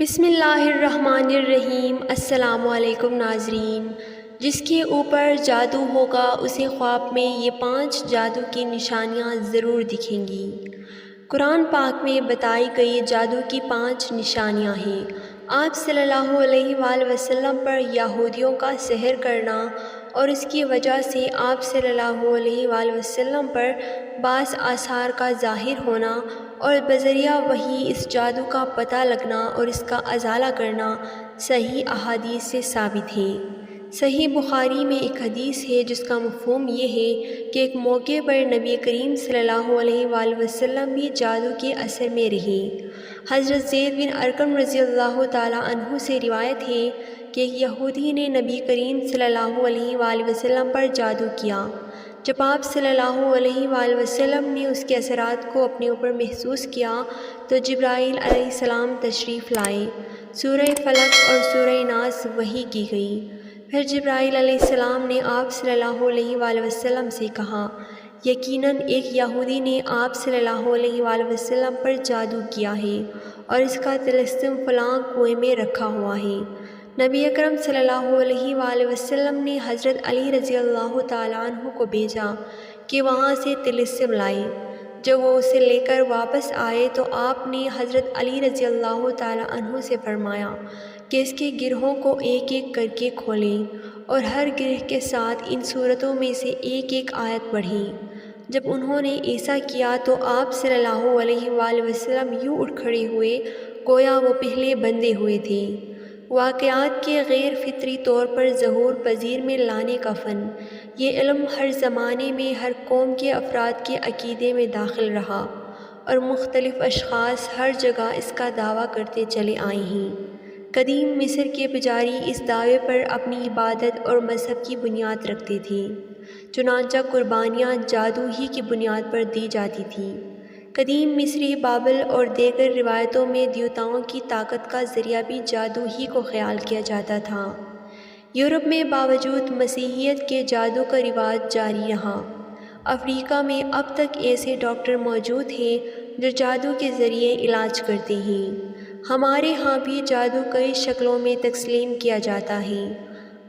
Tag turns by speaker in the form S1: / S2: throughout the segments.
S1: بسم اللہ الرحمن الرحیم۔ السلام علیکم ناظرین۔ جس کے اوپر جادو ہوگا اسے خواب میں یہ 5 جادو کی نشانیاں ضرور دکھیں گی۔ قرآن پاک میں بتائی گئی جادو کی 5 نشانیاں ہیں۔ آپ صلی اللہ علیہ وآلہ وسلم پر یہودیوں کا سحر کرنا اور اس کی وجہ سے آپ صلی اللہ علیہ وآلہ وسلم پر بعض آثار کا ظاہر ہونا اور بذریعہ وحی اس جادو کا پتہ لگنا اور اس کا ازالہ کرنا صحیح احادیث سے ثابت ہے۔ صحیح بخاری میں ایک حدیث ہے جس کا مفہوم یہ ہے کہ ایک موقع پر نبی کریم صلی اللہ علیہ وآلہ وسلم بھی جادو کے اثر میں رہے۔ حضرت زید بن ارقم رضی اللہ تعالیٰ عنہ سے روایت ہے کہ ایک یہودی نے نبی کریم صلی اللہ علیہ وآلہ وسلم پر جادو کیا۔ جب آپ صلی اللہ علیہ وآلہ وسلم نے اس کے اثرات کو اپنے اوپر محسوس کیا تو جبرائیل علیہ السلام تشریف لائے۔ سورہ فلق اور سورہ ناس وحی کی گئی۔ پھر جبرائیل علیہ السلام نے آپ صلی اللہ علیہ وآلہ وسلم سے کہا، یقیناً ایک یہودی نے آپ صلی اللہ علیہ وآلہ وسلم پر جادو کیا ہے اور اس کا طلسم فلاں کنویں میں رکھا ہوا ہے۔ نبی اکرم صلی اللہ علیہ وآلہ وسلم نے حضرت علی رضی اللہ تعالیٰ عنہ کو بھیجا کہ وہاں سے طلسم لائے۔ جب وہ اسے لے کر واپس آئے تو آپ نے حضرت علی رضی اللہ تعالیٰ عنہ سے فرمایا کہ اس کے گرہوں کو ایک ایک کر کے کھولیں اور ہر گرہ کے ساتھ ان صورتوں میں سے ایک ایک آیت پڑھیں۔ جب انہوں نے ایسا کیا تو آپ صلی اللہ علیہ وآلہ وسلم یوں اٹھ کھڑے ہوئے گویا وہ پہلے بندھے ہوئے تھے۔ واقعات کے غیر فطری طور پر ظہور پذیر میں لانے کا فن، یہ علم ہر زمانے میں ہر قوم کے افراد کے عقیدے میں داخل رہا اور مختلف اشخاص ہر جگہ اس کا دعویٰ کرتے چلے آئے ہیں۔ قدیم مصر کے پجاری اس دعوے پر اپنی عبادت اور مذہب کی بنیاد رکھتے تھے، چنانچہ قربانیاں جادو ہی کی بنیاد پر دی جاتی تھیں۔ قدیم مصری، بابل اور دیگر روایتوں میں دیوتاؤں کی طاقت کا ذریعہ بھی جادو ہی کو خیال کیا جاتا تھا۔ یورپ میں باوجود مسیحیت کے جادو کا رواج جاری رہا۔ افریقہ میں اب تک ایسے ڈاکٹر موجود ہیں جو جادو کے ذریعے علاج کرتے ہیں۔ ہمارے ہاں بھی جادو کئی شکلوں میں تسلیم کیا جاتا ہے،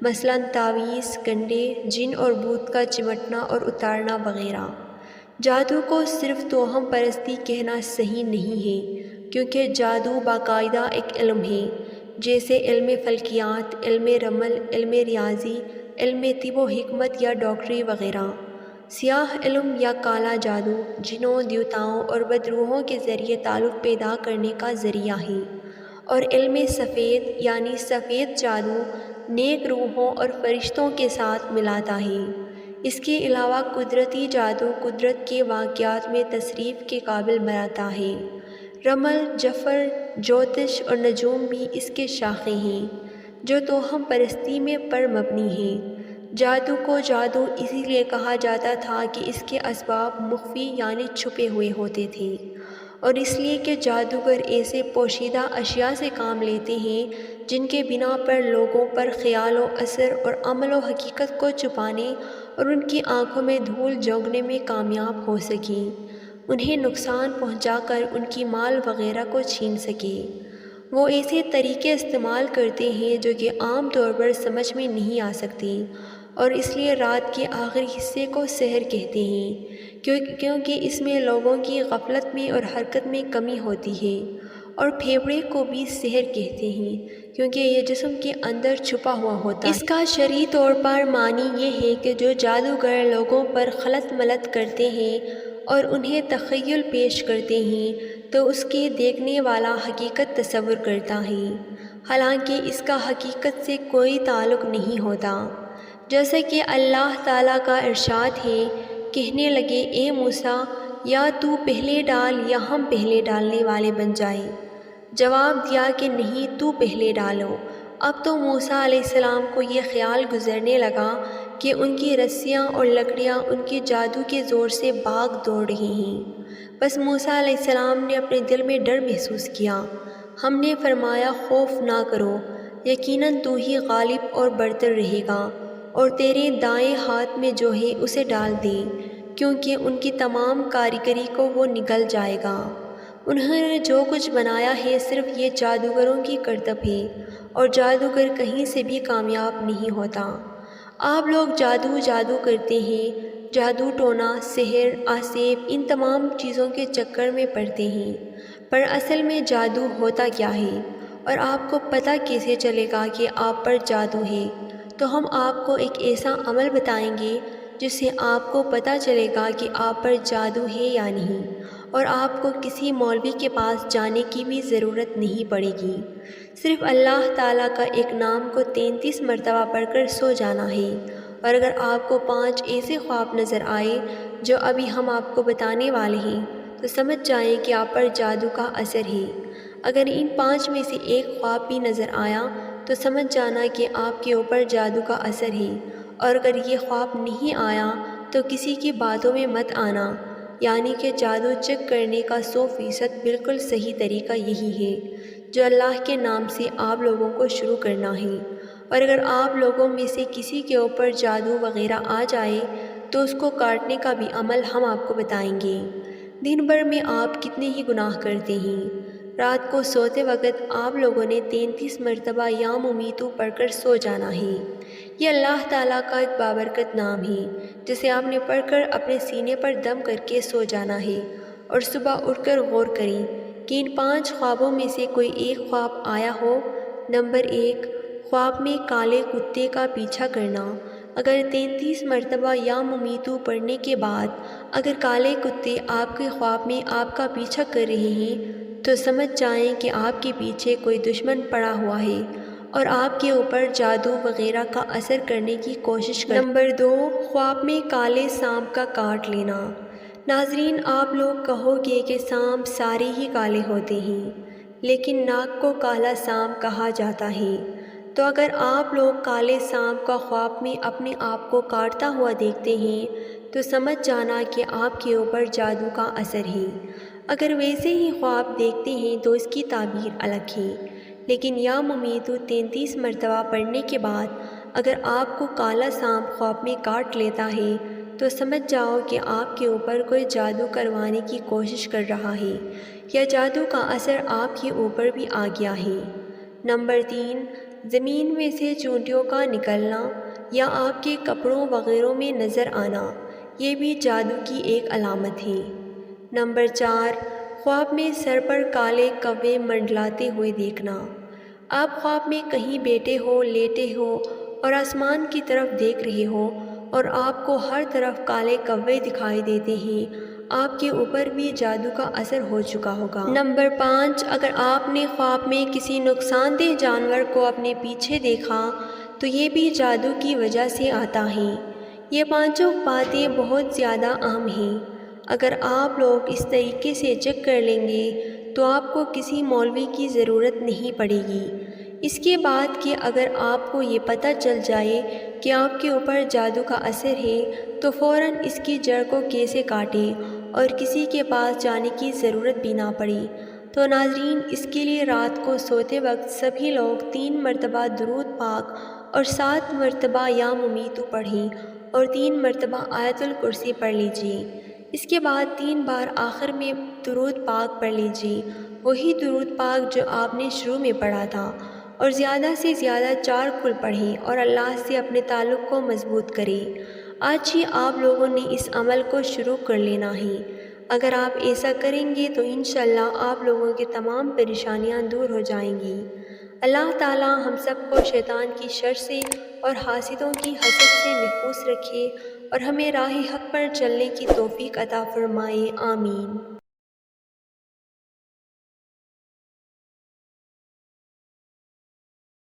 S1: مثلاً تعویذ، کنڈے، جن اور بھوت کا چمٹنا اور اتارنا وغیرہ۔ جادو کو صرف توہم پرستی کہنا صحیح نہیں ہے، کیونکہ جادو باقاعدہ ایک علم ہے، جیسے علم فلکیات، علم رمل، علم ریاضی، علم طب و حکمت یا ڈاکٹری وغیرہ۔ سیاہ علم یا کالا جادو جنوں، دیوتاؤں اور بدروحوں کے ذریعے تعلق پیدا کرنے کا ذریعہ ہے، اور علم سفید یعنی سفید جادو نیک روحوں اور فرشتوں کے ساتھ ملاتا ہے۔ اس کے علاوہ قدرتی جادو قدرت کے واقعات میں تصریف کے قابل بناتا ہے۔ رمل، جفر، جوتش اور نجوم بھی اس کے شاخیں ہیں، جو توہم پرستی میں پر مبنی ہیں۔ جادو کو جادو اسی لیے کہا جاتا تھا کہ اس کے اسباب مخفی یعنی چھپے ہوئے ہوتے تھے، اور اس لیے کہ جادوگر ایسے پوشیدہ اشیاء سے کام لیتے ہیں جن کے بنا پر لوگوں پر خیال و اثر اور عمل و حقیقت کو چھپانے اور ان کی آنکھوں میں دھول جھونکنے میں کامیاب ہو سکیں، انہیں نقصان پہنچا کر ان کی مال وغیرہ کو چھین سکے۔ وہ ایسے طریقے استعمال کرتے ہیں جو کہ عام طور پر سمجھ میں نہیں آ سکتے، اور اس لیے رات کے آخری حصے کو سحر کہتے ہیں، کیونکہ اس میں لوگوں کی غفلت میں اور حرکت میں کمی ہوتی ہے۔ اور پھیپھڑے کو بھی سحر کہتے ہیں، کیونکہ یہ جسم کے اندر چھپا ہوا ہوتا ہے۔ اس کا شرعی طور پر معنی یہ ہے کہ جو جادوگر لوگوں پر خلط ملط کرتے ہیں اور انہیں تخیل پیش کرتے ہیں تو اس کے دیکھنے والا حقیقت تصور کرتا ہے، حالانکہ اس کا حقیقت سے کوئی تعلق نہیں ہوتا۔ جیسا کہ اللہ تعالیٰ کا ارشاد ہے، کہنے لگے اے موسیٰ، یا تو پہلے ڈال یا ہم پہلے ڈالنے والے بن جائیں۔ جواب دیا کہ نہیں، تو پہلے ڈالو۔ اب تو موسیٰ علیہ السلام کو یہ خیال گزرنے لگا کہ ان کی رسیاں اور لکڑیاں ان کے جادو کے زور سے بھاگ دوڑ رہی ہیں۔ بس موسیٰ علیہ السلام نے اپنے دل میں ڈر محسوس کیا۔ ہم نے فرمایا، خوف نہ کرو، یقیناً تو ہی غالب اور برتر رہے گا، اور تیرے دائیں ہاتھ میں جو ہے اسے ڈال دے، کیونکہ ان کی تمام کاریگری کو وہ نگل جائے گا۔ انہوں نے جو کچھ بنایا ہے صرف یہ جادوگروں کی کرتب ہے، اور جادوگر کہیں سے بھی کامیاب نہیں ہوتا۔ آپ لوگ جادو کرتے ہیں، جادو ٹونا، سحر، آسیب، ان تمام چیزوں کے چکر میں پڑتے ہیں، پر اصل میں جادو ہوتا کیا ہے؟ اور آپ کو پتہ کیسے چلے گا کہ آپ پر جادو ہے؟ تو ہم آپ کو ایک ایسا عمل بتائیں گے جس سے آپ کو پتہ چلے گا کہ آپ پر جادو ہے یا نہیں، اور آپ کو کسی مولوی کے پاس جانے کی بھی ضرورت نہیں پڑے گی۔ صرف اللہ تعالیٰ کا ایک نام کو 33 مرتبہ پڑھ کر سو جانا ہے، اور اگر آپ کو 5 ایسے خواب نظر آئے جو ابھی ہم آپ کو بتانے والے ہیں تو سمجھ جائیں کہ آپ پر جادو کا اثر ہے۔ اگر ان 5 میں سے ایک خواب بھی نظر آیا تو سمجھ جانا کہ آپ کے اوپر جادو کا اثر ہے، اور اگر یہ خواب نہیں آیا تو کسی کی باتوں میں مت آنا، یعنی کہ جادو چیک کرنے کا 100% بالکل صحیح طریقہ یہی ہے جو اللہ کے نام سے آپ لوگوں کو شروع کرنا ہے، اور اگر آپ لوگوں میں سے کسی کے اوپر جادو وغیرہ آ جائے تو اس کو کاٹنے کا بھی عمل ہم آپ کو بتائیں گے۔ دن بھر میں آپ کتنے ہی گناہ کرتے ہیں؟ رات کو سوتے وقت آپ لوگوں نے 33 مرتبہ یا ممیتو پڑھ کر سو جانا ہے۔ یہ اللہ تعالیٰ کا ایک بابرکت نام ہے جسے آپ نے پڑھ کر اپنے سینے پر دم کر کے سو جانا ہے، اور صبح اٹھ کر غور کریں کہ ان 5 خوابوں میں سے کوئی ایک خواب آیا ہو۔ نمبر 1، خواب میں کالے کتے کا پیچھا کرنا۔ اگر 33 مرتبہ یا ممیتو پڑھنے کے بعد اگر کالے کتے آپ کے خواب میں آپ کا پیچھا کر رہے ہیں تو سمجھ جائیں کہ آپ کے پیچھے کوئی دشمن پڑا ہوا ہے اور آپ کے اوپر جادو وغیرہ کا اثر کرنے کی کوشش کر۔ نمبر 2، خواب میں کالے سانپ کا کاٹ لینا۔ ناظرین، آپ لوگ کہو گے کہ سانپ سارے ہی کالے ہوتے ہیں، لیکن ناگ کو کالا سانپ کہا جاتا ہے، تو اگر آپ لوگ کالے سانپ کا خواب میں اپنے آپ کو کاٹتا ہوا دیکھتے ہیں تو سمجھ جانا کہ آپ کے اوپر جادو کا اثر ہے۔ اگر ویسے ہی خواب دیکھتے ہیں تو اس کی تعبیر الگ ہے، لیکن یا ممیتو 33 مرتبہ پڑھنے کے بعد اگر آپ کو کالا سانپ خواب میں کاٹ لیتا ہے تو سمجھ جاؤ کہ آپ کے اوپر کوئی جادو کروانے کی کوشش کر رہا ہے، یا جادو کا اثر آپ کے اوپر بھی آ گیا ہے۔ نمبر 3، زمین میں سے چونٹیوں کا نکلنا یا آپ کے کپڑوں وغیرہ میں نظر آنا، یہ بھی جادو کی ایک علامت ہے۔ نمبر 4، خواب میں سر پر کالے کوے منڈلاتے ہوئے دیکھنا۔ آپ خواب میں کہیں بیٹھے ہو، لیٹے ہو اور آسمان کی طرف دیکھ رہے ہو اور آپ کو ہر طرف کالے کوے دکھائی دیتے ہیں، آپ کے اوپر بھی جادو کا اثر ہو چکا ہوگا۔ نمبر 5، اگر آپ نے خواب میں کسی نقصان دہ جانور کو اپنے پیچھے دیکھا تو یہ بھی جادو کی وجہ سے آتا ہے۔ یہ 5 باتیں بہت زیادہ اہم ہیں۔ اگر آپ لوگ اس طریقے سے چیک کر لیں گے تو آپ کو کسی مولوی کی ضرورت نہیں پڑے گی۔ اس کے بعد کہ اگر آپ کو یہ پتہ چل جائے کہ آپ کے اوپر جادو کا اثر ہے تو فوراً اس کی جڑ کو کیسے کاٹیں اور کسی کے پاس جانے کی ضرورت بھی نہ پڑے۔ تو ناظرین، اس کے لیے رات کو سوتے وقت سبھی لوگ 3 مرتبہ درود پاک اور 7 مرتبہ یا ممیتو پڑھیں اور 3 مرتبہ آیت الکرسی پڑھ لیجیے۔ اس کے بعد 3 بار آخر میں درود پاک پڑھ لیجیے، وہی درود پاک جو آپ نے شروع میں پڑھا تھا، اور زیادہ سے زیادہ 4 کل پڑھیں اور اللہ سے اپنے تعلق کو مضبوط کریں۔ آج ہی آپ لوگوں نے اس عمل کو شروع کر لینا ہے۔ اگر آپ ایسا کریں گے تو انشاءاللہ آپ لوگوں کی تمام پریشانیاں دور ہو جائیں گی۔ اللہ تعالی ہم سب کو شیطان کی شر سے اور حاسدوں کی حسد سے محفوظ رکھے اور ہمیں راہ حق پر چلنے کی توفیق عطا فرمائے، آمین۔